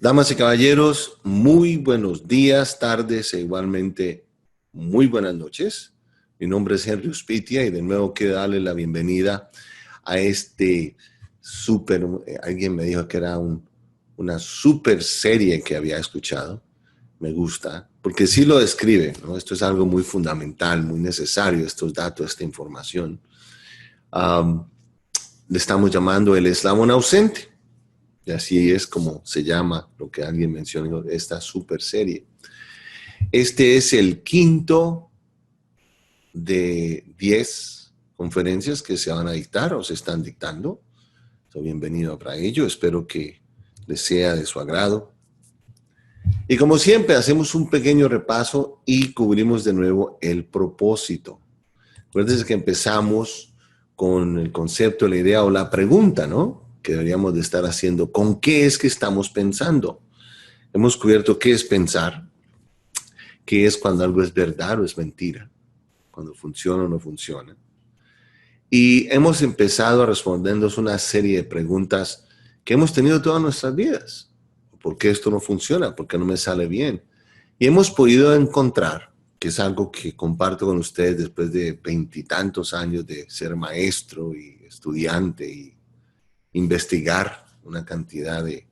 Damas y caballeros, muy buenos días, tardes e igualmente muy buenas noches. Mi nombre es Henry Uspitia y de nuevo quiero darle la bienvenida a este alguien me dijo que era una super serie que había escuchado. Me gusta, porque sí lo describe, ¿no? Esto es algo muy fundamental, muy necesario, estos datos, esta información. Le estamos llamando el eslabón ausente. Y así es como se llama lo que alguien mencionó, esta super serie. Este es el quinto de 10 conferencias que se van a dictar o se están dictando. Soy bienvenido para ello. Espero que les sea de su agrado. Y como siempre, hacemos un pequeño repaso y cubrimos de nuevo el propósito. Acuérdense que empezamos con el concepto, la idea o la pregunta, ¿no? Que deberíamos de estar haciendo. ¿Con qué es que estamos pensando? Hemos cubierto qué es pensar, qué es cuando algo es verdad o es mentira, cuando funciona o no funciona. Y hemos empezado a respondernos una serie de preguntas que hemos tenido todas nuestras vidas. ¿Por qué esto no funciona? ¿Por qué no me sale bien? Y hemos podido encontrar, que es algo que comparto con ustedes después de 20 y tantos años de ser maestro y estudiante y investigar una cantidad de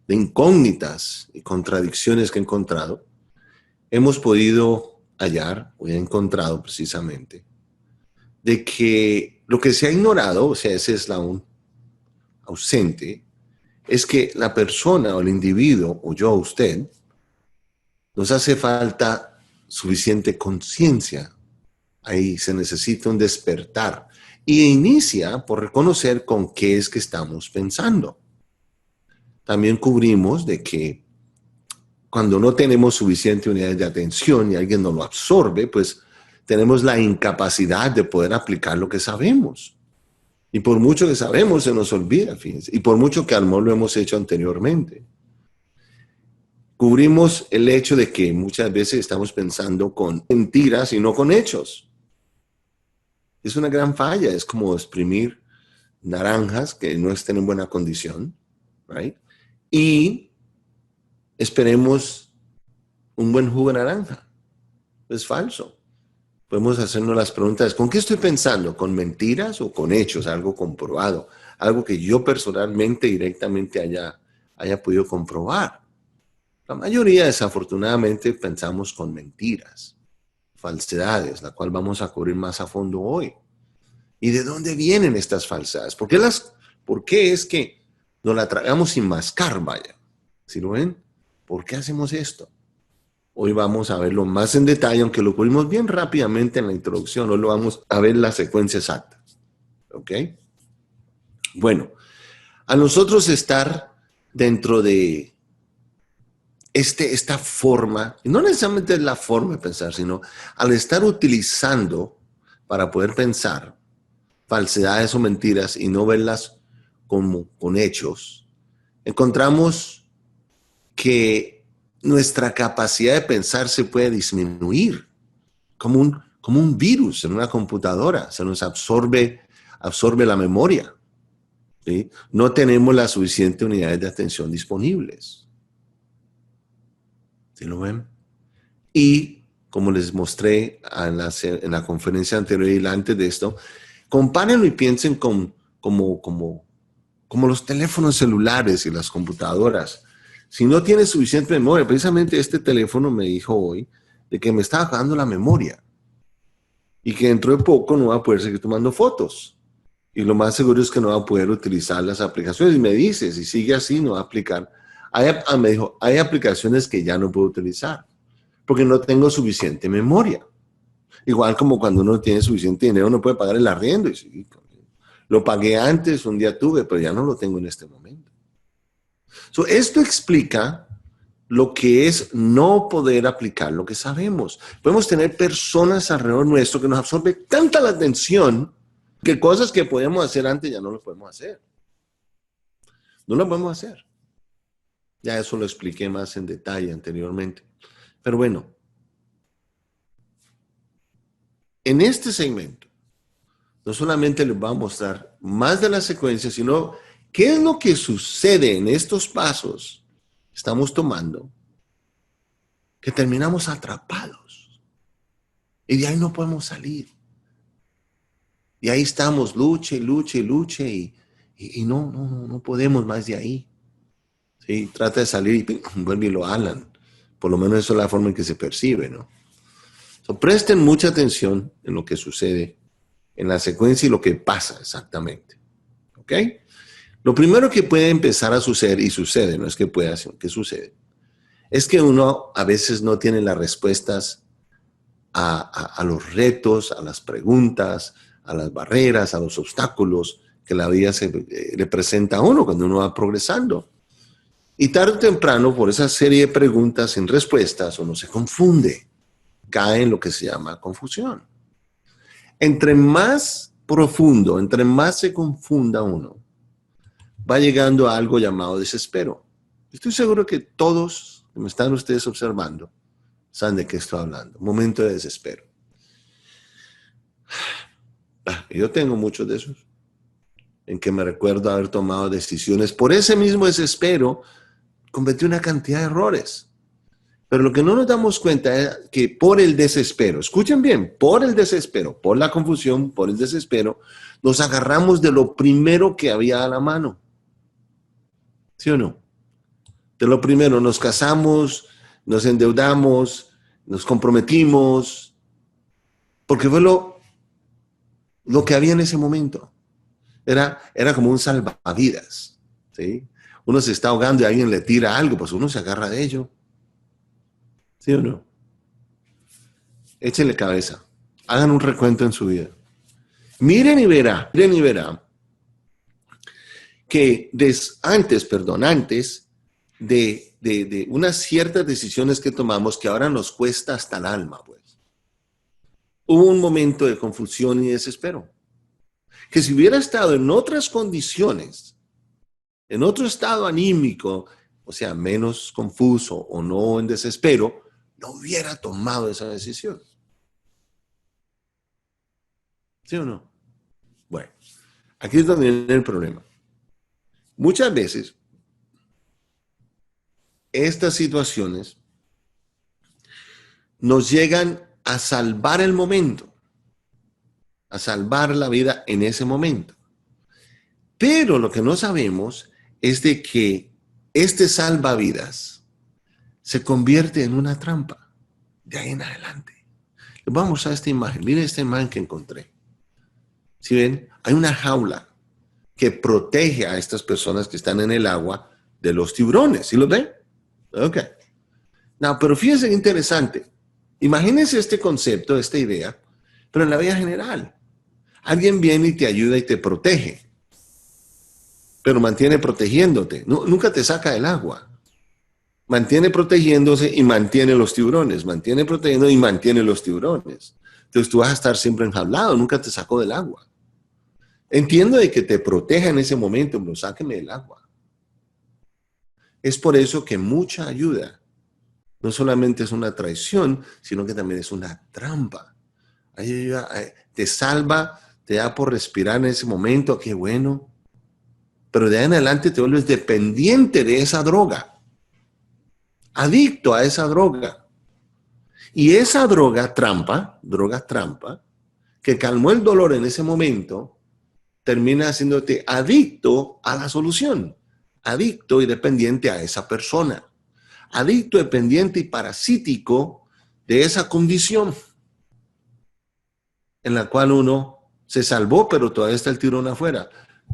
incógnitas y contradicciones que he encontrado, hemos podido hallar, o he encontrado precisamente, de que lo que se ha ignorado, o sea, ese eslabón ausente, es que la persona o el individuo, o yo, usted, nos hace falta suficiente conciencia. Ahí se necesita un despertar. Y inicia por reconocer con qué es que estamos pensando. También cubrimos de que cuando no tenemos suficiente unidad de atención y alguien nos lo absorbe, pues tenemos la incapacidad de poder aplicar lo que sabemos. Y por mucho que sabemos, se nos olvida, fíjense. Y por mucho que al menos lo hemos hecho anteriormente. Cubrimos el hecho de que muchas veces estamos pensando con mentiras y no con hechos. Es una gran falla, es como exprimir naranjas que no estén en buena condición, right? Y esperemos un buen jugo de naranja. Es falso. Podemos hacernos las preguntas, ¿con qué estoy pensando? ¿Con mentiras o con hechos? Algo comprobado, algo que yo personalmente, directamente haya podido comprobar. La mayoría, desafortunadamente, pensamos con mentiras, falsedades, la cual vamos a cubrir más a fondo hoy. ¿Y de dónde vienen estas falsedades? ¿Por qué es que nos la tragamos sin mascar, vaya? ¿Sí lo ven? ¿Por qué hacemos esto? Hoy vamos a verlo más en detalle, aunque lo cubrimos bien rápidamente en la introducción. Hoy lo vamos a ver la secuencia exacta. ¿Ok? Bueno, a nosotros estar dentro de esta forma, y no necesariamente es la forma de pensar, sino al estar utilizando para poder pensar falsedades o mentiras y no verlas como con hechos, encontramos que nuestra capacidad de pensar se puede disminuir como un virus en una computadora. Se nos absorbe la memoria, ¿sí? No tenemos las suficientes unidades de atención disponibles. ¿Sí lo ven? Y como les mostré en la conferencia anterior y antes de esto, compárenlo y piensen como los teléfonos celulares y las computadoras. Si no tienes suficiente memoria, precisamente este teléfono me dijo hoy de que me estaba acabando la memoria y que dentro de poco no va a poder seguir tomando fotos. Y lo más seguro es que no va a poder utilizar las aplicaciones. Y me dice, si sigue así, no va a aplicar. Me dijo, hay aplicaciones que ya no puedo utilizar porque no tengo suficiente memoria. Igual como cuando uno tiene suficiente dinero, no puede pagar el arriendo. Y sí, lo pagué antes, un día tuve, pero ya no lo tengo en este momento. Esto explica lo que es no poder aplicar lo que sabemos. Podemos tener personas alrededor nuestro que nos absorbe tanta la atención que cosas que podíamos hacer antes ya no lo podemos hacer. No lo podemos hacer. Ya eso lo expliqué más en detalle anteriormente. Pero bueno, en este segmento, no solamente les voy a mostrar más de la secuencia, sino qué es lo que sucede en estos pasos estamos tomando que terminamos atrapados. Y de ahí no podemos salir. Y ahí estamos, luche, luche, luche, y no podemos más de ahí. ¿Sí? Trata de salir y vuelve y lo alan. Por lo menos eso es la forma en que se percibe, ¿no? So, presten mucha atención en lo que sucede, en la secuencia y lo que pasa exactamente. ¿Ok? Lo primero que puede empezar a suceder, y sucede, no es que pueda, sino que sucede, es que uno a veces no tiene las respuestas a los retos, a las preguntas, a las barreras, a los obstáculos que la vida le presenta a uno cuando uno va progresando. Y tarde o temprano, por esa serie de preguntas sin respuestas, uno se confunde, cae en lo que se llama confusión. Entre más profundo, entre más se confunda uno, va llegando a algo llamado desespero. Estoy seguro que todos que me están ustedes observando saben de qué estoy hablando. Momento de desespero. Yo tengo muchos de esos, en que me recuerdo haber tomado decisiones. Por ese mismo desespero, cometí una cantidad de errores. Pero lo que no nos damos cuenta es que por el desespero, escuchen bien, por el desespero, por la confusión, por el desespero, nos agarramos de lo primero que había a la mano. ¿Sí o no? De lo primero, nos casamos, nos endeudamos, nos comprometimos, porque fue lo que había en ese momento. Era como un salvavidas, ¿sí? Uno se está ahogando y alguien le tira algo, pues uno se agarra de ello. ¿Sí o no? Échenle cabeza. Hagan un recuento en su vida. Miren y verá que antes de unas ciertas decisiones que tomamos que ahora nos cuesta hasta el alma, pues. Hubo un momento de confusión y desespero. Que si hubiera estado en otras condiciones, en otro estado anímico, o sea, menos confuso o no en desespero, no hubiera tomado esa decisión. ¿Sí o no? Bueno, aquí es donde viene el problema. Muchas veces, estas situaciones nos llegan a salvar el momento, a salvar la vida en ese momento. Pero lo que no sabemos es de que este salvavidas se convierte en una trampa de ahí en adelante. Vamos a esta imagen. Miren esta imagen que encontré. ¿Sí ven? Hay una jaula que protege a estas personas que están en el agua de los tiburones. ¿Sí lo ven? Ok. No, pero fíjense qué interesante. Imagínense este concepto, esta idea, pero en la vida general. Alguien viene y te ayuda y te protege, pero mantiene protegiéndote. Nunca te saca del agua. Mantiene protegiéndose y mantiene los tiburones. Mantiene protegiendo y mantiene los tiburones. Entonces tú vas a estar siempre enjaulado, nunca te sacó del agua. Entiendo de que te proteja en ese momento, pero sáqueme del agua. Es por eso que mucha ayuda no solamente es una traición, sino que también es una trampa. Ayuda, te salva, te da por respirar en ese momento, qué bueno. Pero de ahí en adelante te vuelves dependiente de esa droga. Adicto a esa droga. Y esa droga trampa, que calmó el dolor en ese momento, termina haciéndote adicto a la solución. Adicto y dependiente a esa persona. Adicto, dependiente y parasítico de esa condición en la cual uno se salvó, pero todavía está el tiburón afuera.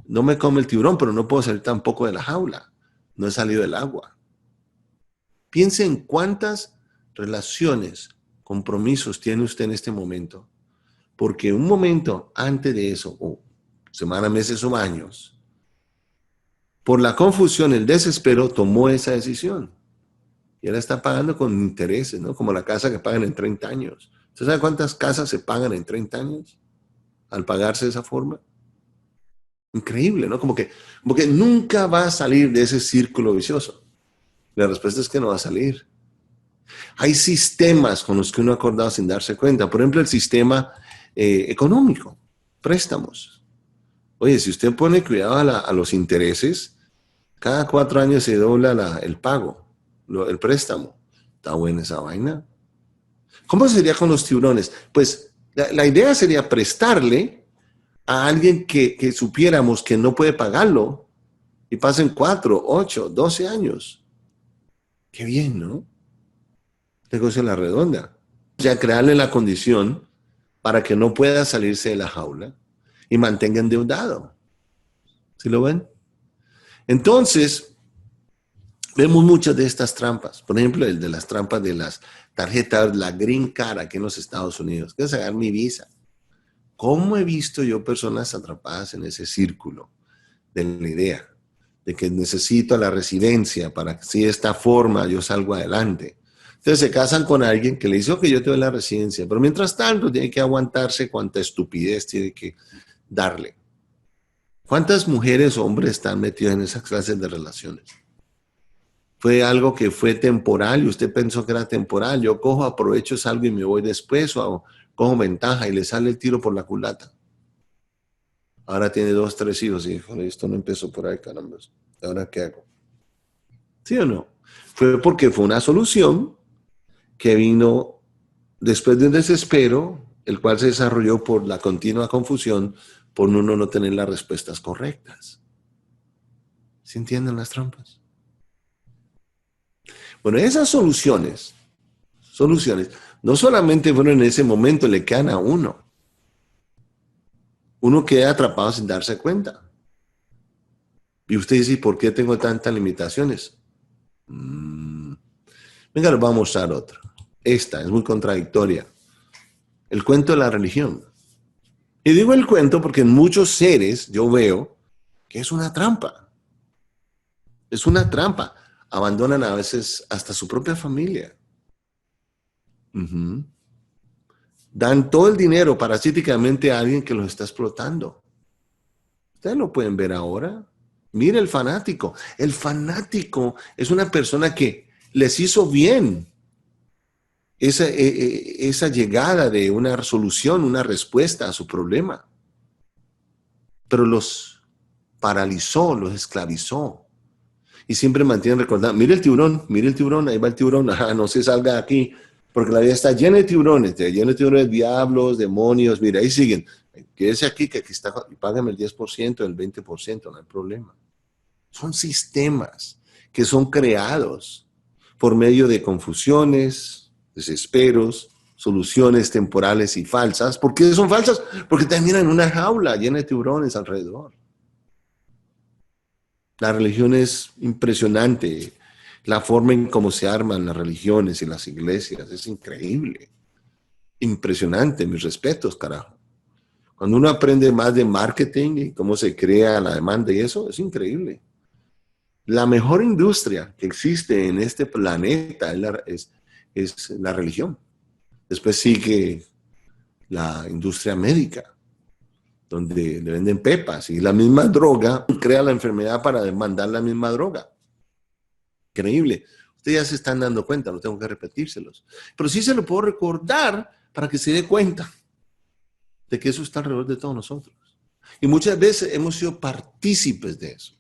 No me come el tiburón, pero no puedo salir tampoco de la jaula. No he salido del agua. Piense en cuántas relaciones, compromisos tiene usted en este momento. Porque un momento antes de eso, o semanas, meses o años, por la confusión, el desespero, tomó esa decisión. Y ahora está pagando con intereses, ¿no? Como la casa que pagan en 30 años. ¿Usted sabe cuántas casas se pagan en 30 años al pagarse de esa forma? Increíble, ¿no? Como que nunca va a salir de ese círculo vicioso. La respuesta es que no va a salir. Hay sistemas con los que uno ha acordado sin darse cuenta. Por ejemplo, el sistema económico, préstamos. Oye, si usted pone cuidado a los intereses, cada 4 años se dobla el pago. el préstamo. ¿Está buena esa vaina? ¿Cómo sería con los tiburones? Pues la idea sería prestarle a alguien que supiéramos que no puede pagarlo y pasen 4, 8, 12 años. Qué bien, ¿no? Negocio a la redonda. O sea, crearle la condición para que no pueda salirse de la jaula y mantenga endeudado. ¿Sí lo ven? Entonces, vemos muchas de estas trampas. Por ejemplo, el de las trampas de las tarjetas, la Green Card aquí en los Estados Unidos. Quiero sacar mi visa. ¿Cómo he visto yo personas atrapadas en ese círculo de la idea de que necesito la residencia para que si de esta forma yo salgo adelante? Entonces se casan con alguien que le dice, ok, yo te doy la residencia, pero mientras tanto tiene que aguantarse cuánta estupidez tiene que darle. ¿Cuántas mujeres o hombres están metidos en esas clases de relaciones? Fue algo que fue temporal y usted pensó que era temporal. Yo cojo, aprovecho, salgo y me voy después o cojo ventaja y le sale el tiro por la culata. Ahora tiene 2, 3 hijos y dijo, esto no empezó por ahí, caramba. ¿Ahora qué hago? ¿Sí o no? Fue porque fue una solución que vino después de un desespero, el cual se desarrolló por la continua confusión, por uno no tener las respuestas correctas. ¿Sí entienden las trampas? Bueno, esas soluciones, no solamente fueron en ese momento, le quedan a uno. Uno queda atrapado sin darse cuenta. Y usted dice, ¿por qué tengo tantas limitaciones? Venga, les voy a mostrar otra. Esta es muy contradictoria. El cuento de la religión. Y digo el cuento porque en muchos seres yo veo que es una trampa. Es una trampa. Abandonan a veces hasta su propia familia. Dan todo el dinero parasíticamente a alguien que los está explotando. Ustedes lo pueden ver ahora. Mire el fanático. El fanático es una persona que les hizo bien esa llegada de una solución, una respuesta a su problema. Pero los paralizó, los esclavizó. Y siempre mantienen recordando, mire el tiburón, ahí va el tiburón, ajá, no se salga de aquí, porque la vida está llena de tiburones, diablos, demonios, mira, ahí siguen. Quédese aquí, que aquí está, y págame el 10%, el 20%, no hay problema. Son sistemas que son creados por medio de confusiones, desesperos, soluciones temporales y falsas. ¿Por qué son falsas? Porque terminan en una jaula llena de tiburones alrededor. La religión es impresionante. La forma en cómo se arman las religiones y las iglesias es increíble. Impresionante, mis respetos, carajo. Cuando uno aprende más de marketing y cómo se crea la demanda y eso, es increíble. La mejor industria que existe en este planeta es la religión. Después sigue la industria médica, donde le venden pepas y la misma droga crea la enfermedad para demandar la misma droga. Increíble. Ustedes ya se están dando cuenta, no tengo que repetírselos. Pero sí se lo puedo recordar para que se dé cuenta de que eso está alrededor de todos nosotros. Y muchas veces hemos sido partícipes de eso.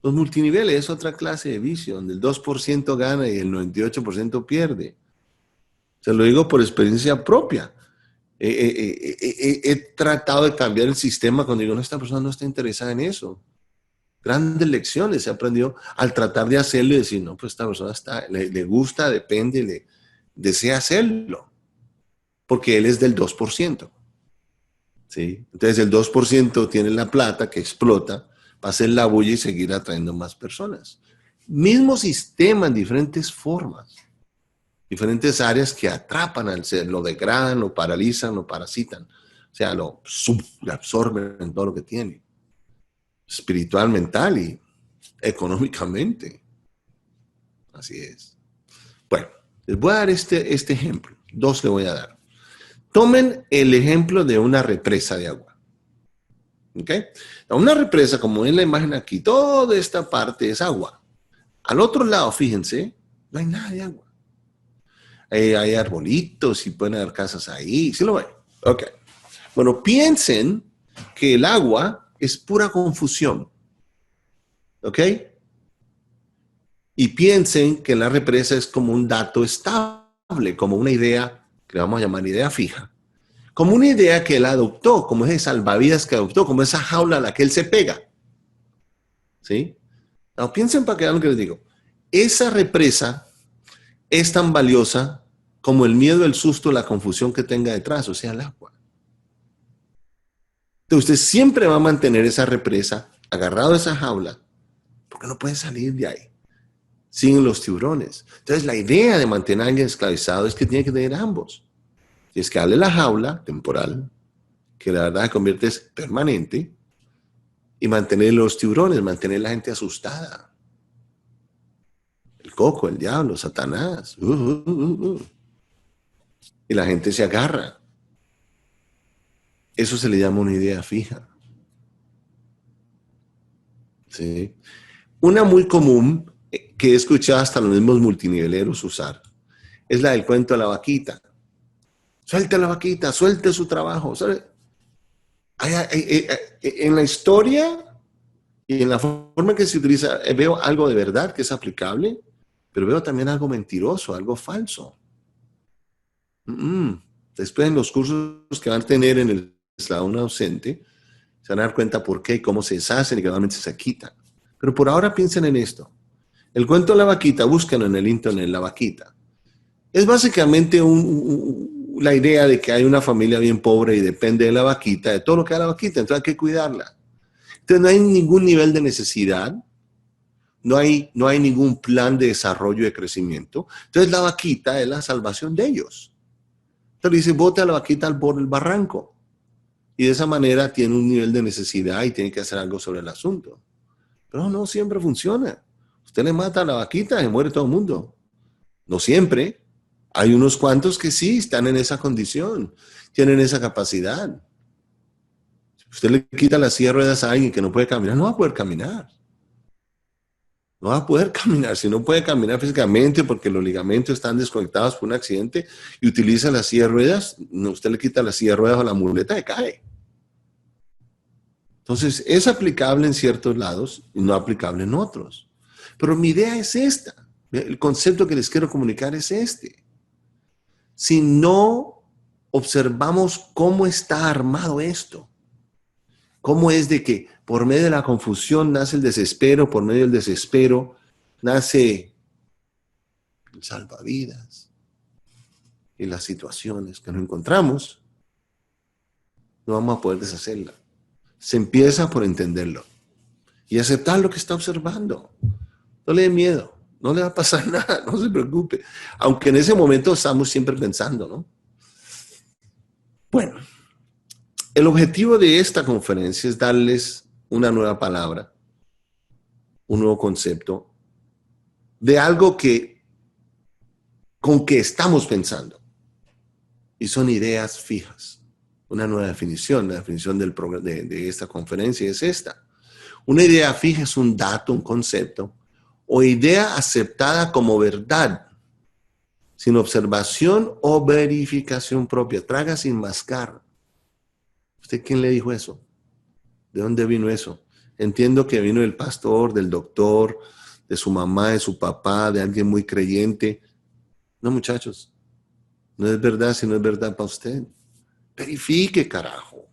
Los multiniveles es otra clase de vicio, donde el 2% gana y el 98% pierde. Se lo digo por experiencia propia. He tratado de cambiar el sistema cuando digo, no, esta persona no está interesada en eso. Grandes lecciones se aprendió al tratar de hacerlo y decir, no, pues esta persona le gusta, depende, desea hacerlo, porque él es del 2%. ¿Sí? Entonces el 2% tiene la plata que explota, va a hacer la bulla y seguir atrayendo más personas. Mismo sistema en diferentes formas, diferentes áreas que atrapan al ser, lo degradan, lo paralizan, lo parasitan, o sea, lo absorben en todo lo que tiene, espiritual, mental y económicamente. Así es. Bueno, les voy a dar este ejemplo. 2 le voy a dar. Tomen el ejemplo de una represa de agua. ¿Ok? Una represa, como ven la imagen aquí, toda esta parte es agua. Al otro lado, fíjense, no hay nada de agua. Hay arbolitos y pueden haber casas ahí. ¿Sí lo ven? Ok. Bueno, piensen que el agua es pura confusión. ¿Ok? y piensen que la represa es como un dato estable, como una idea que le vamos a llamar idea fija, como una idea que él adoptó, como ese salvavidas que adoptó, como esa jaula a la que él se pega. ¿Sí? No, piensen para que vean lo que les digo. Esa represa es tan valiosa como el miedo, el susto, la confusión que tenga detrás, o sea, el agua. Entonces usted siempre va a mantener esa represa agarrado a esa jaula, porque no puede salir de ahí. Siguen los tiburones. Entonces la idea de mantener a alguien esclavizado es que tiene que tener ambos. Tienes que darle la jaula temporal, que la verdad se convierte en permanente, y mantener los tiburones, mantener la gente asustada. El coco, el diablo, Satanás. Y la gente se agarra. Eso se le llama una idea fija. ¿Sí? Una muy común que he escuchado hasta los mismos multiniveleros usar es la del cuento de la vaquita. Suelte la vaquita, suelte su trabajo. En la historia y en la forma en que se utiliza, veo algo de verdad que es aplicable, pero veo también algo mentiroso, algo falso. Después en los cursos que van a tener en el eslabón ausente, se van a dar cuenta por qué y cómo se deshacen y gradualmente se quitan. Pero por ahora piensen en esto. El cuento de la vaquita, búsquenlo en el internet, la vaquita. Es básicamente la idea de que hay una familia bien pobre y depende de la vaquita, de todo lo que da la vaquita, entonces hay que cuidarla. Entonces no hay ningún nivel de necesidad, no hay ningún plan de desarrollo y de crecimiento. Entonces la vaquita es la salvación de ellos. Entonces dice, bote a la vaquita por el barranco. Y de esa manera tiene un nivel de necesidad y tiene que hacer algo sobre el asunto. Pero no siempre funciona. Usted le mata a la vaquita y muere todo el mundo. No siempre. Hay unos cuantos que sí están en esa condición, tienen esa capacidad. Usted le quita las silla de ruedas a alguien que no puede caminar, no va a poder caminar. No va a poder caminar. Si no puede caminar físicamente porque los ligamentos están desconectados por un accidente y utiliza las silla de ruedas, usted le quita la silla de ruedas o la muleta y cae. Entonces, es aplicable en ciertos lados y no aplicable en otros. Pero mi idea es esta. El concepto que les quiero comunicar es este. Si no observamos cómo está armado esto, cómo es de que por medio de la confusión nace el desespero, por medio del desespero nace el salvavidas y las situaciones que nos encontramos, no vamos a poder deshacerla. Se empieza por entenderlo y aceptar lo que está observando. No le dé miedo, no le va a pasar nada, no se preocupe. Aunque en ese momento estamos siempre pensando, ¿no? Bueno, el objetivo de esta conferencia es darles una nueva palabra, un nuevo concepto de algo con que estamos pensando. Y son ideas fijas. Una nueva definición, la definición de esta conferencia es esta. Una idea fija es un dato, un concepto, o idea aceptada como verdad, sin observación o verificación propia. Traga sin mascar. ¿Usted quién le dijo eso? ¿De dónde vino eso? Entiendo que vino del pastor, del doctor, de su mamá, de su papá, de alguien muy creyente. No, muchachos, no es verdad si no es verdad para usted. Verifique, carajo.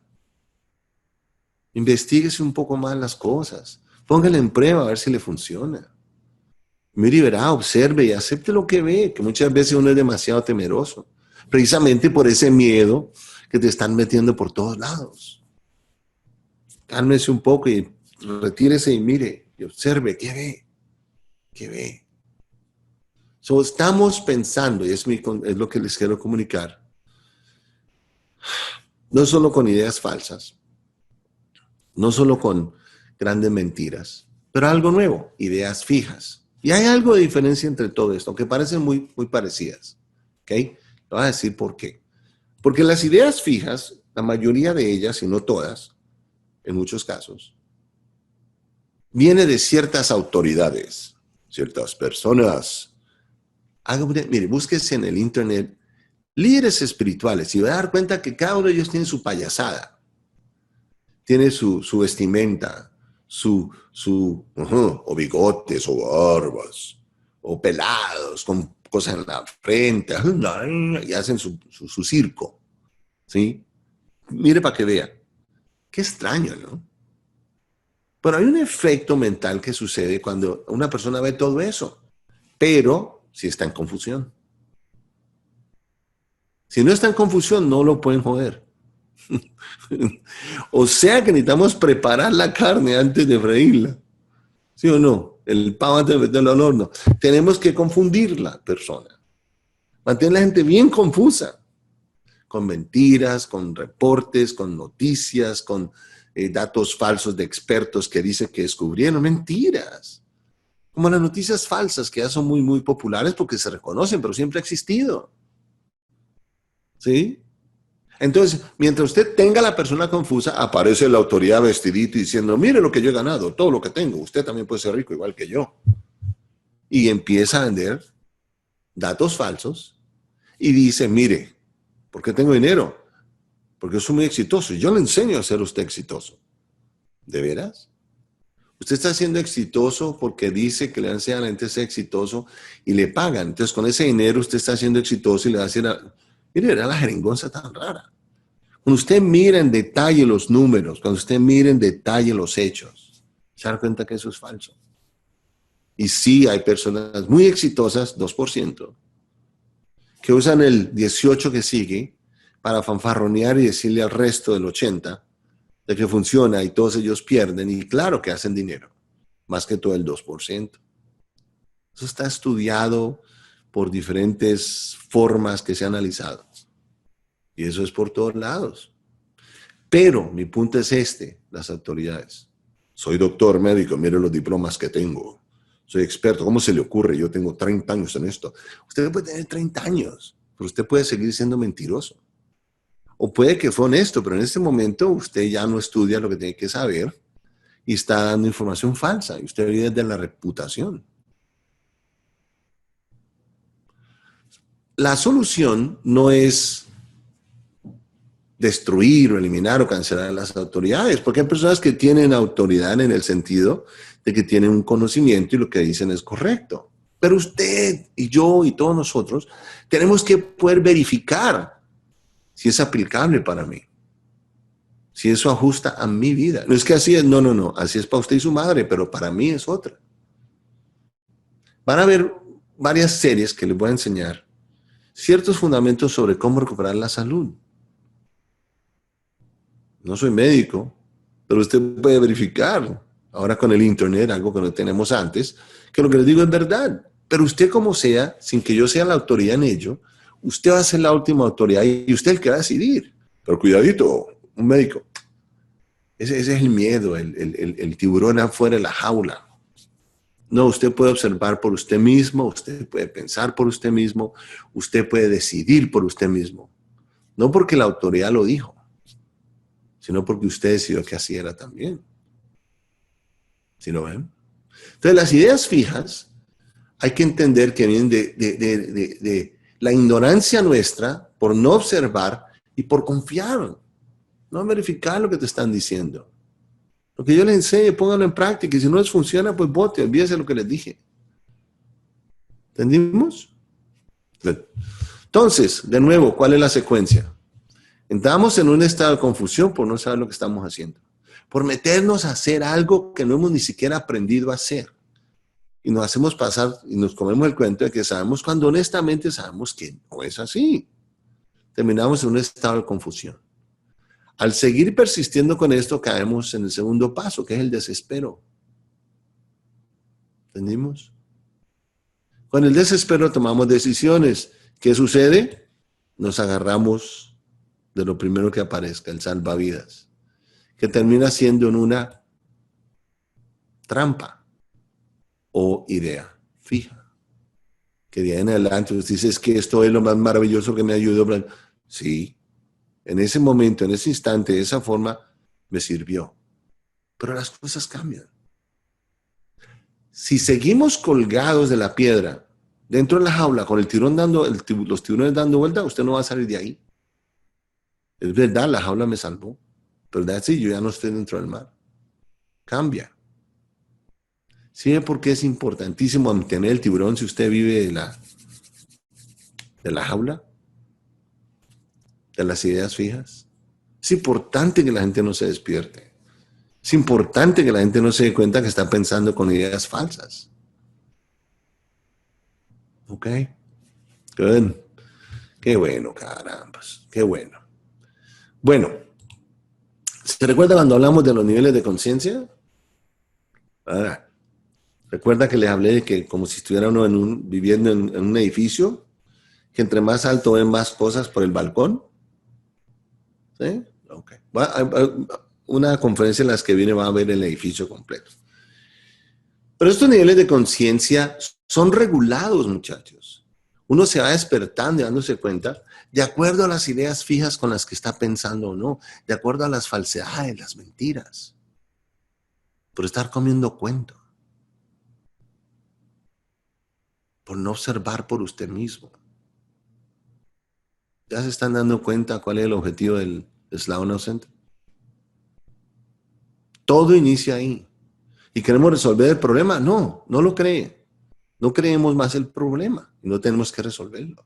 Investíguese un poco más las cosas. Póngale en prueba a ver si le funciona. Mire y verá, observe y acepte lo que ve, que muchas veces uno es demasiado temeroso. Precisamente por ese miedo que te están metiendo por todos lados. Cálmese un poco y retírese y mire y observe, ¿qué ve? ¿Qué ve? Estamos pensando, y es lo que les quiero comunicar, no solo con ideas falsas, no solo con grandes mentiras, pero algo nuevo, ideas fijas. Y hay algo de diferencia entre todo esto, aunque parecen muy, muy parecidas. ¿Ok? Le voy a decir por qué. Porque las ideas fijas, la mayoría de ellas, y no todas, en muchos casos, viene de ciertas autoridades, ciertas personas. Mire, búsquese en el internet líderes espirituales y va a dar cuenta que cada uno de ellos tiene su payasada, tiene su vestimenta, o bigotes o barbas. o pelados, con cosas en la frente, y hacen su circo, ¿sí? Mire para que vea. Qué extraño, ¿no? Pero hay un efecto mental que sucede cuando una persona ve todo eso, pero si está en confusión. Si no está en confusión, no lo pueden joder. O sea que necesitamos preparar la carne antes de freírla. ¿Sí o no? El pavo antes de meterlo al horno. Tenemos que confundir la persona. Mantener a la gente bien confusa. Con mentiras, con reportes, con noticias, con datos falsos de expertos que dicen que descubrieron mentiras. Como las noticias falsas que ya son muy, muy populares porque se reconocen, pero siempre ha existido. ¿Sí? Entonces, mientras usted tenga a la persona confusa, aparece la autoridad vestidita diciendo, mire lo que yo he ganado, todo lo que tengo, usted también puede ser rico igual que yo. Y empieza a vender datos falsos y dice, mire, ¿por qué tengo dinero? Porque yo soy muy exitoso y yo le enseño a ser usted exitoso. ¿De veras? Usted está siendo exitoso porque dice que le enseñan a la gente a ser exitoso y le pagan. Entonces, con ese dinero usted está siendo exitoso y le va a decir, mire, era la jeringonza tan rara. Cuando usted mira en detalle los números, cuando usted mira en detalle los hechos, se da cuenta que eso es falso. Y sí, hay personas muy exitosas, 2%, que usan el 18 que sigue para fanfarronear y decirle al resto del 80% de que funciona y todos ellos pierden. Y claro que hacen dinero, más que todo el 2%. Eso está estudiado por diferentes formas que se han analizado. Y eso es por todos lados. Pero mi punto es este, las autoridades. Soy doctor médico, mire los diplomas que tengo. Soy experto, ¿cómo se le ocurre? Yo tengo 30 años en esto. Usted puede tener 30 años, pero usted puede seguir siendo mentiroso. O puede que fue honesto, pero en este momento usted ya no estudia lo que tiene que saber y está dando información falsa. Y usted vive de la reputación. La solución no es destruir o eliminar o cancelar a las autoridades, porque hay personas que tienen autoridad en el sentido de que tienen un conocimiento y lo que dicen es correcto. Pero usted y yo y todos nosotros tenemos que poder verificar si es aplicable para mí, si eso ajusta a mi vida. No es que así es, no, así es para usted y su madre, pero para mí es otra. Van a haber varias series que les voy a enseñar ciertos fundamentos sobre cómo recuperar la salud. No soy médico, pero usted puede verificar ahora con el internet, algo que no tenemos antes, que lo que les digo es verdad. Pero usted como sea, sin que yo sea la autoridad en ello, usted va a ser la última autoridad y usted es el que va a decidir. Pero cuidadito, un médico. Ese es el miedo, el tiburón afuera de la jaula. No, usted puede observar por usted mismo, usted puede pensar por usted mismo, usted puede decidir por usted mismo. No porque la autoridad lo dijo, sino porque usted decidió que así era también. ¿Sí lo ven? Entonces, las ideas fijas hay que entender que vienen de la ignorancia nuestra por no observar y por confiar, no verificar lo que te están diciendo. Lo que yo les enseñe, pónganlo en práctica y si no les funciona, pues vote, olvídese de lo que les dije. ¿Entendimos? Entonces, de nuevo, ¿cuál es la secuencia? Entramos en un estado de confusión por no saber lo que estamos haciendo, por meternos a hacer algo que no hemos ni siquiera aprendido a hacer. Y nos hacemos pasar y nos comemos el cuento de que sabemos cuando honestamente sabemos que no es así. Terminamos en un estado de confusión. Al seguir persistiendo con esto, caemos en el segundo paso, que es el desespero. ¿Entendimos? Con el desespero tomamos decisiones. ¿Qué sucede? Nos agarramos de lo primero que aparezca, el salvavidas, que termina siendo en una trampa o idea fija. Que de ahí en adelante usted dice, es que esto es lo más maravilloso que me ayudó. Sí, en ese momento, en ese instante, de esa forma, me sirvió. Pero las cosas cambian. Si seguimos colgados de la piedra, dentro de la jaula, con el tirón dando, los tiburones dando vuelta, usted no va a salir de ahí. Es verdad, la jaula me salvó. Pero de así yo ya no estoy dentro del mar. Cambia. ¿Sí ve por qué es importantísimo mantener el tiburón si usted vive de la jaula? De las ideas fijas. Es importante que la gente no se despierte. Es importante que la gente no se dé cuenta que está pensando con ideas falsas. ¿Ok? Good. Qué bueno, caramba. Qué bueno. Bueno, ¿se recuerda cuando hablamos de los niveles de conciencia? Ahora, ¿recuerda que les hablé de que como si estuviera uno viviendo en un edificio? Que entre más alto ven más cosas por el balcón. ¿Sí? Ok. Una conferencia en las que viene va a ver el edificio completo. Pero estos niveles de conciencia son regulados, muchachos. Uno se va despertando y dándose cuenta de acuerdo a las ideas fijas con las que está pensando o no, de acuerdo a las falsedades, las mentiras, por estar comiendo cuento, por no observar por usted mismo. ¿Ya se están dando cuenta cuál es el objetivo del eslabón ausente? Todo inicia ahí. ¿Y queremos resolver el problema? No, no lo cree. No creemos más el problema y no tenemos que resolverlo.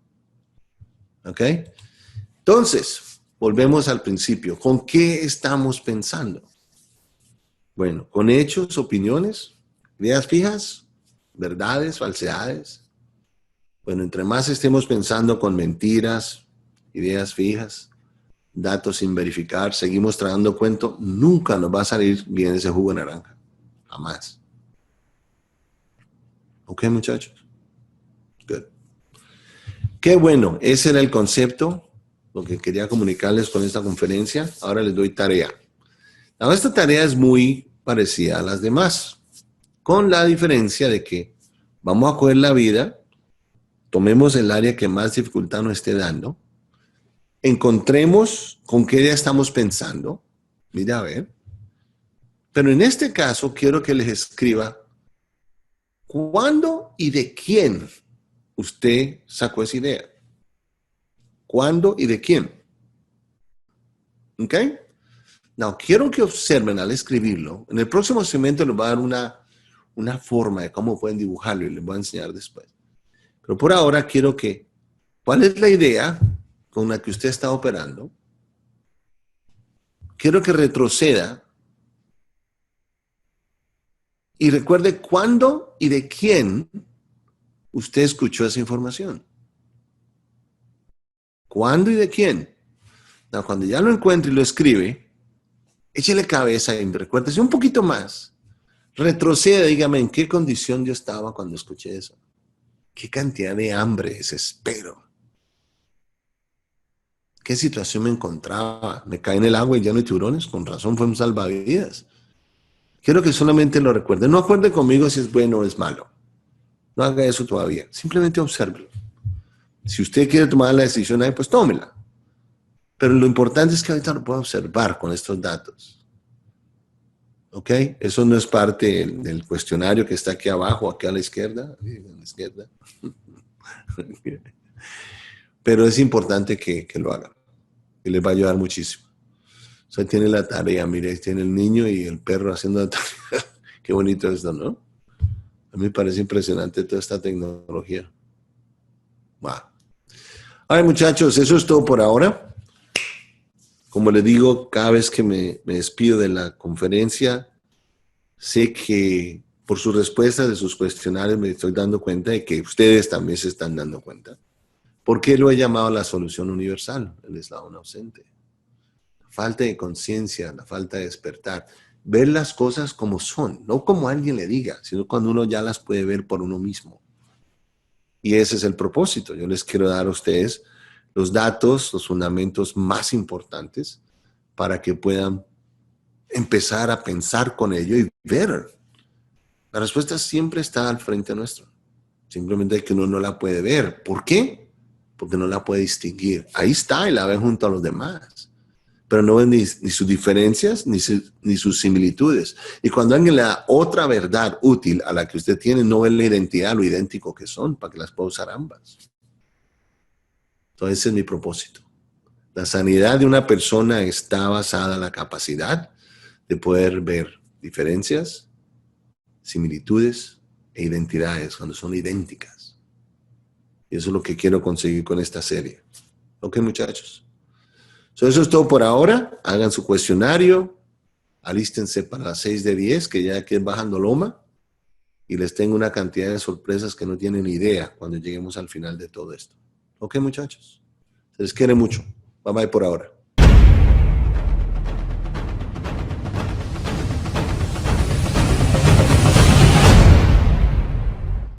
¿Ok? Entonces, volvemos al principio. ¿Con qué estamos pensando? Bueno, con hechos, opiniones, ideas fijas, verdades, falsedades. Bueno, entre más estemos pensando con mentiras, ideas fijas, datos sin verificar, seguimos tragando cuento, nunca nos va a salir bien ese jugo de naranja. Jamás. ¿Ok, muchachos? Good. Qué bueno, ese era el concepto, lo que quería comunicarles con esta conferencia. Ahora les doy tarea. Ahora, esta tarea es muy parecida a las demás, con la diferencia de que vamos a coger la vida, tomemos el área que más dificultad nos esté dando, encontremos con qué idea estamos pensando, mira a ver, pero en este caso quiero que les escriba cuándo y de quién usted sacó esa idea. ¿Cuándo y de quién? ¿Ok? No, quiero que observen al escribirlo. En el próximo segmento les voy a dar una forma de cómo pueden dibujarlo y les voy a enseñar después. Pero por ahora quiero que, ¿cuál es la idea con la que usted está operando? Quiero que retroceda y recuerde cuándo y de quién usted escuchó esa información. ¿Cuándo y de quién? No, cuando ya lo encuentre y lo escribe, échele cabeza y recuérdese un poquito más. Retroceda, dígame en qué condición yo estaba cuando escuché eso. ¿Qué cantidad de hambre, desespero? ¿Qué situación me encontraba? ¿Me caí en el agua y lleno de tiburones? Con razón fue un salvavidas. Quiero que solamente lo recuerde. No acuerde conmigo si es bueno o es malo. No haga eso todavía. Simplemente obsérvelo. Si usted quiere tomar la decisión ahí, pues tómela. Pero lo importante es que ahorita lo pueda observar con estos datos. ¿Ok? Eso no es parte del cuestionario que está aquí abajo, aquí a la izquierda. Pero es importante que lo hagan. Y les va a ayudar muchísimo. O sea, tiene la tarea, mire, tiene el niño y el perro haciendo la tarea. Qué bonito esto, ¿no? A mí me parece impresionante toda esta tecnología. Wow. Ay, muchachos, eso es todo por ahora. Como les digo, cada vez que me despido de la conferencia, sé que por sus respuestas de sus cuestionarios me estoy dando cuenta de que ustedes también se están dando cuenta. ¿Por qué lo he llamado la solución universal, el eslabón ausente? La falta de conciencia, la falta de despertar. Ver las cosas como son, no como alguien le diga, sino cuando uno ya las puede ver por uno mismo. Y ese es el propósito. Yo les quiero dar a ustedes los datos, los fundamentos más importantes para que puedan empezar a pensar con ello y ver. La respuesta siempre está al frente nuestro. Simplemente que uno no la puede ver. ¿Por qué? Porque no la puede distinguir. Ahí está y la ve junto a los demás. Pero no ven ni sus diferencias ni sus similitudes. Y cuando alguien le da otra verdad útil a la que usted tiene, no ve la identidad, lo idéntico que son, para que las pueda usar ambas. Entonces ese es mi propósito. La sanidad de una persona está basada en la capacidad de poder ver diferencias, similitudes e identidades cuando son idénticas. Y eso es lo que quiero conseguir con esta serie. Ok, muchachos. So, eso es todo por ahora. Hagan su cuestionario. Alístense para las 6 de 10, que ya aquí es bajando loma. Y les tengo una cantidad de sorpresas que no tienen idea cuando lleguemos al final de todo esto. Ok, muchachos. Se les quiere mucho. Bye bye por ahora.